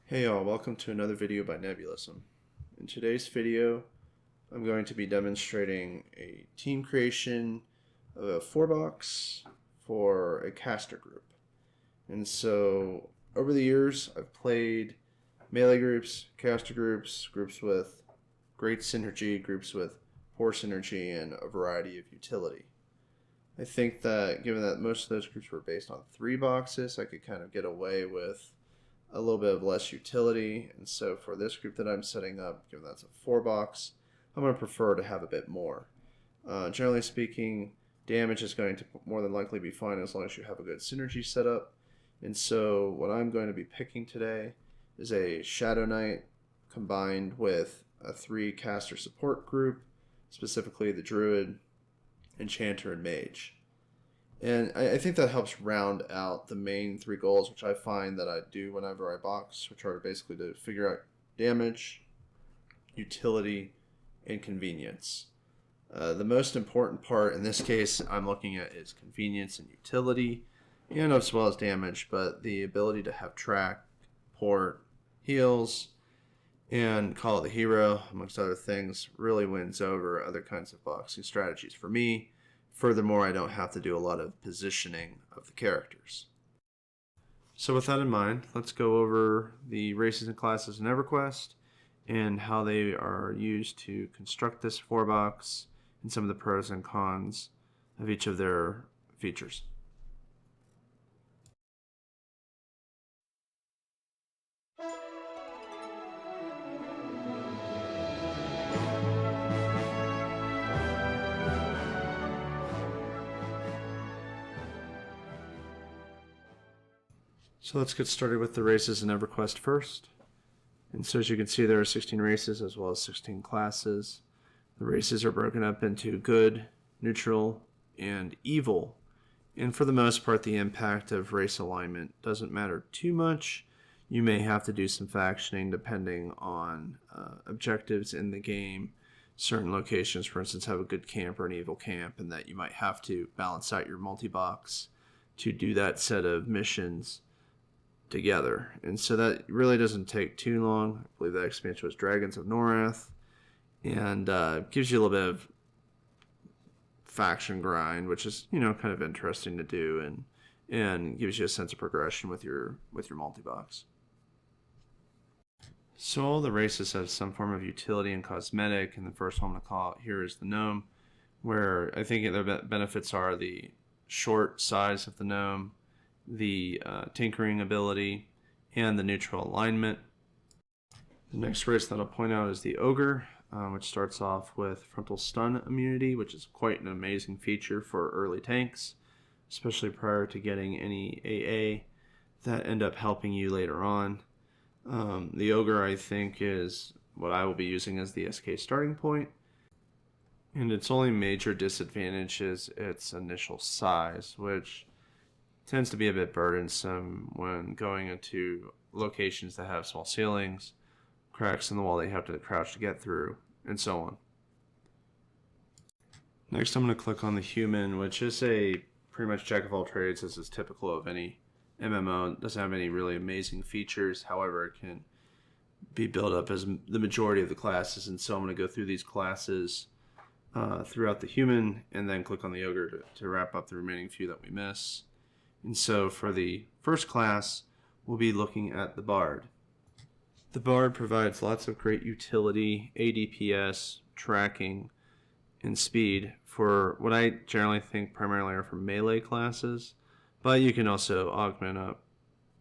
Hey y'all, welcome to another video by Nebulism. In today's video, I'm going to be demonstrating a team creation of a 4-box for a caster group. And so, over the years, I've played melee groups, caster groups, groups with great synergy, groups with poor synergy, and a variety of utility. I think that given that most of those groups were based on 3 boxes, I could kind of get away with a little bit of less utility. And so for this group that I'm setting up, given that's a 4-box, I'm going to prefer to have a bit more. Generally speaking, damage is going to more than likely be fine as long as you have a good synergy setup. And so what I'm going to be picking today is a Shadow Knight combined with a 3 caster support group, specifically the Druid, Enchanter, and Mage. And I think that helps round out the main 3 goals, which I find that I do whenever I box, which are basically to figure out damage, utility, and convenience. The most important part in this case I'm looking at is convenience and utility, and as well as damage, but the ability to have track, port, heals, and call it the hero, amongst other things, really wins over other kinds of boxing strategies for me. Furthermore, I don't have to do a lot of positioning of the characters. So with that in mind, let's go over the races and classes in Everquest and how they are used to construct this 4-box and some of the pros and cons of each of their features. So let's get started with the races in Everquest first. And so as you can see, there are 16 races as well as 16 classes. The races are broken up into good, neutral, and evil. And for the most part, the impact of race alignment doesn't matter too much. You may have to do some factioning depending on objectives in the game. Certain locations, for instance, have a good camp or an evil camp, and that you might have to balance out your multi-box to do that set of missions together. And so that really doesn't take too long. I believe that expansion was Dragons of Norath, and gives you a little bit of faction grind, which is kind of interesting to do, and gives you a sense of progression with your multi-box. So all the races have some form of utility and cosmetic, and the first one I'm going to call out here is the gnome, where I think the benefits are the short size of the gnome, the tinkering ability, and the neutral alignment. The next race that I'll point out is the ogre, which starts off with frontal stun immunity, which is quite an amazing feature for early tanks, especially prior to getting any AA that end up helping you later on. The ogre, I think, is what I will be using as the SK starting point, and its only major disadvantage is its initial size, which tends to be a bit burdensome when going into locations that have small ceilings, cracks in the wall that you have to crouch to get through, and so on. Next, I'm going to click on the human, which is a pretty much jack of all trades, as is typical of any MMO. It doesn't have any really amazing features, however, it can be built up as the majority of the classes, and so I'm going to go through these classes throughout the human, and then click on the ogre to wrap up the remaining few that we miss. And so for the first class, we'll be looking at the Bard. The Bard provides lots of great utility, ADPS, tracking, and speed for what I generally think primarily are for melee classes, but you can also augment up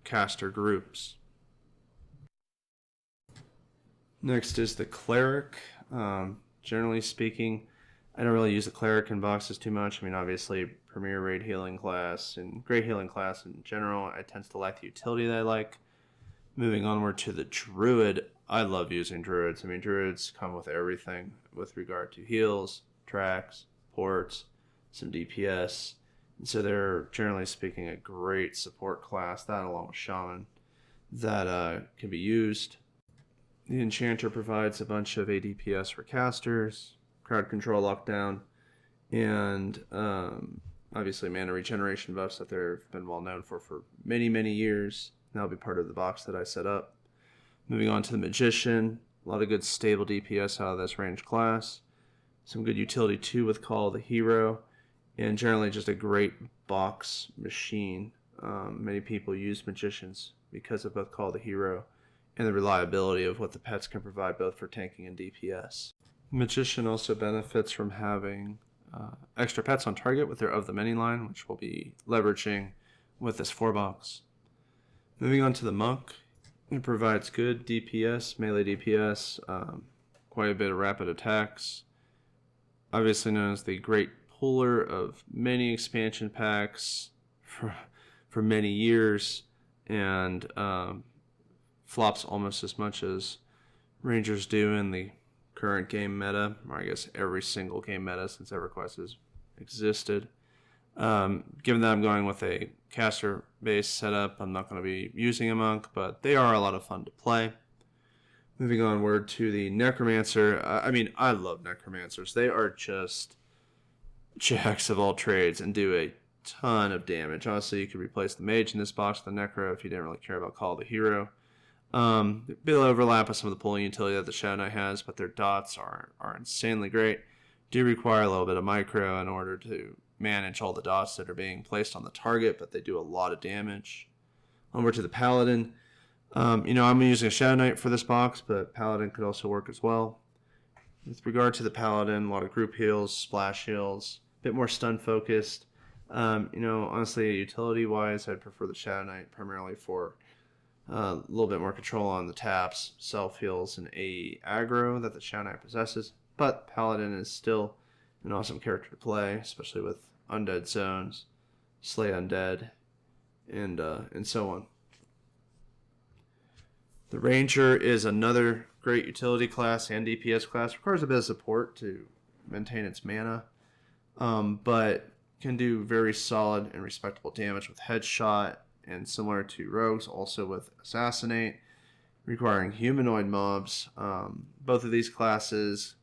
caster groups. Next is the Cleric. Generally speaking, I don't really use the Cleric in boxes too much. I mean, obviously, Premier Raid Healing class and Great Healing class in general, I tend to lack the utility that I like. Moving onward to the Druid, I love using Druids. I mean, Druids come with everything with regard to heals, tracks, ports, some DPS. And so they're, generally speaking, a great support class, that along with Shaman, that can be used. The Enchanter provides a bunch of ADPS for casters, crowd control, lockdown, and obviously mana regeneration buffs that they've been well known for many years. That'll be part of the box that I set up. Moving on to the Magician, a lot of good stable DPS out of this range class. Some good utility too with Call of the Hero, and generally just a great box machine. Many people use Magicians because of both Call of the Hero and the reliability of what the pets can provide both for tanking and DPS. Magician also benefits from having extra pets on target with their Of the Many line, which we'll be leveraging with this 4-box. Moving on to the Monk, it provides good DPS, melee DPS, quite a bit of rapid attacks. Obviously known as the great puller of many expansion packs for many years, and flops almost as much as Rangers do in the current game meta, or I guess every single game meta since Everquest has existed. Given that I'm going with a caster-based setup, I'm not going to be using a monk, but they are a lot of fun to play. Moving onward to the Necromancer. I love Necromancers. They are just jacks of all trades and do a ton of damage. Honestly, you could replace the Mage in this box with the Necro if you didn't really care about Call of the Hero. A bit of overlap with some of the pulling utility that the Shadow Knight has, but their dots are insanely great. Do require a little bit of micro in order to manage all the dots that are being placed on the target, but they do a lot of damage. Over to the Paladin. I'm using a Shadow Knight for this box, but Paladin could also work as well. With regard to the Paladin, a lot of group heals, splash heals, a bit more stun focused. Honestly, utility-wise, I'd prefer the Shadow Knight primarily for a little bit more control on the taps, self heals, and AE aggro that the Shadow Knight possesses. But Paladin is still an awesome character to play, especially with undead zones, slay undead, and so on. The Ranger is another great utility class and DPS class. Requires a bit of support to maintain its mana, but can do very solid and respectable damage with Headshot, and similar to Rogues, also with Assassinate, requiring humanoid mobs. Both of these classes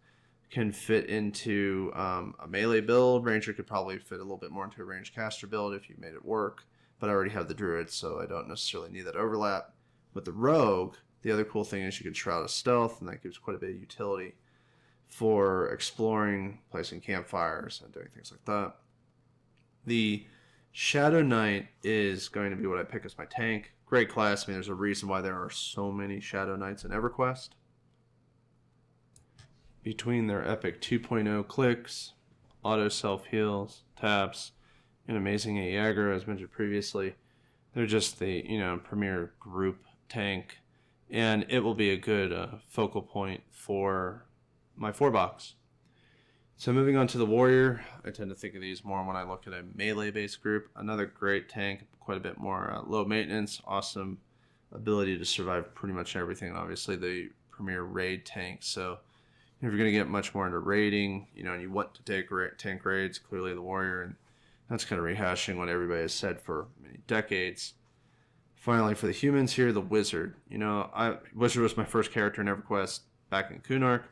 can fit into a melee build. Ranger could probably fit a little bit more into a ranged caster build if you made it work, but I already have the Druid, so I don't necessarily need that overlap. With the Rogue, the other cool thing is you can Shroud of Stealth, and that gives quite a bit of utility for exploring, placing campfires, and doing things like that. The Shadow Knight is going to be what I pick as my tank. Great class. There's a reason why there are so many Shadow Knights in Everquest. Between their epic 2.0 clicks, auto self-heals, taps, and amazing AE aggro, as mentioned previously, they're just the premier group tank, and it will be a good focal point for my 4-box. So moving on to the Warrior, I tend to think of these more when I look at a melee-based group. Another great tank, quite a bit more low maintenance, awesome ability to survive pretty much everything, and obviously the premier raid tank. So if you're going to get much more into raiding, and you want to take tank raids, clearly the Warrior, and that's kind of rehashing what everybody has said for many decades. Finally, for the humans here, the Wizard. Wizard was my first character in Everquest back in Kunark.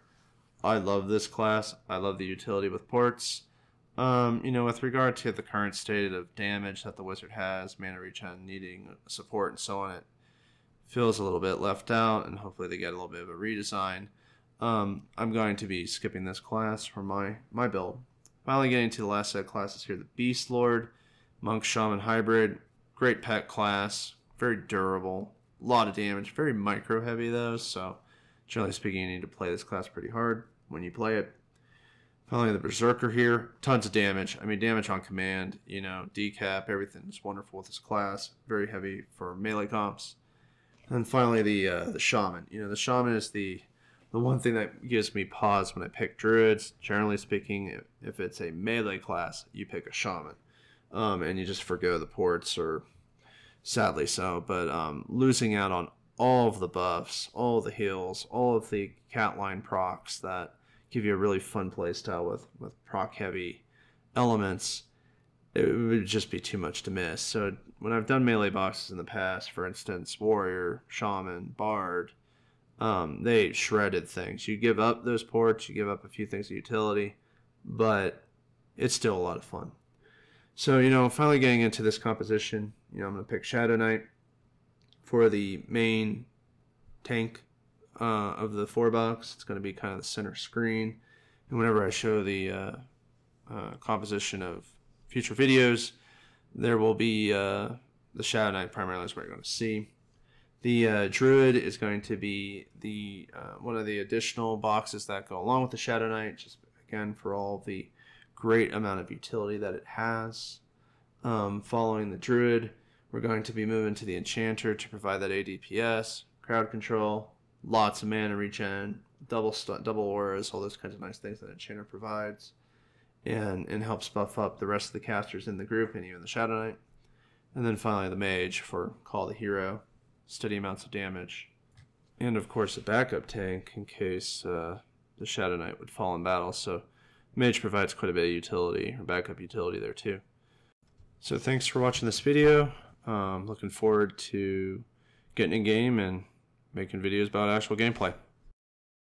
I love this class. I love the utility with ports. With regard to the current state of damage that the Wizard has, mana regen needing support and so on, it feels a little bit left out, and hopefully they get a little bit of a redesign. I'm going to be skipping this class for my build. Finally getting to the last set of classes here, the Beast Lord, Monk Shaman Hybrid. Great pet class, very durable, a lot of damage, very micro heavy though, so generally speaking, you need to play this class pretty hard when you play it. Finally, the Berserker here. Tons of damage. Damage on command, decap, everything is wonderful with this class. Very heavy for melee comps. And finally, the Shaman. The Shaman is the one thing that gives me pause when I pick Druids. Generally speaking, if it's a melee class, you pick a Shaman. And you just forgo the ports, or sadly so. But losing out on all of the buffs, all of the heals, all of the catline procs that give you a really fun playstyle with proc heavy elements, it would just be too much to miss. So when I've done melee boxes in the past, for instance, Warrior, Shaman, Bard, they shredded things. You give up those ports, you give up a few things of utility, but it's still a lot of fun. So, finally getting into this composition, I'm going to pick Shadow Knight for the main tank of the 4-box. It's going to be kind of the center screen. And whenever I show the composition of future videos, there will be the Shadow Knight primarily is what you're going to see. The Druid is going to be the one of the additional boxes that go along with the Shadow Knight, just again for all the great amount of utility that it has. Following the Druid, we're going to be moving to the Enchanter to provide that ADPS, crowd control, lots of mana regen, double auras, all those kinds of nice things that Enchanter provides, and helps buff up the rest of the casters in the group and even the Shadow Knight. And then finally the Mage for Call the Hero, steady amounts of damage, and of course a backup tank in case the Shadow Knight would fall in battle. So Mage provides quite a bit of utility, or backup utility there too. So thanks for watching this video. Looking forward to getting in game and making videos about actual gameplay.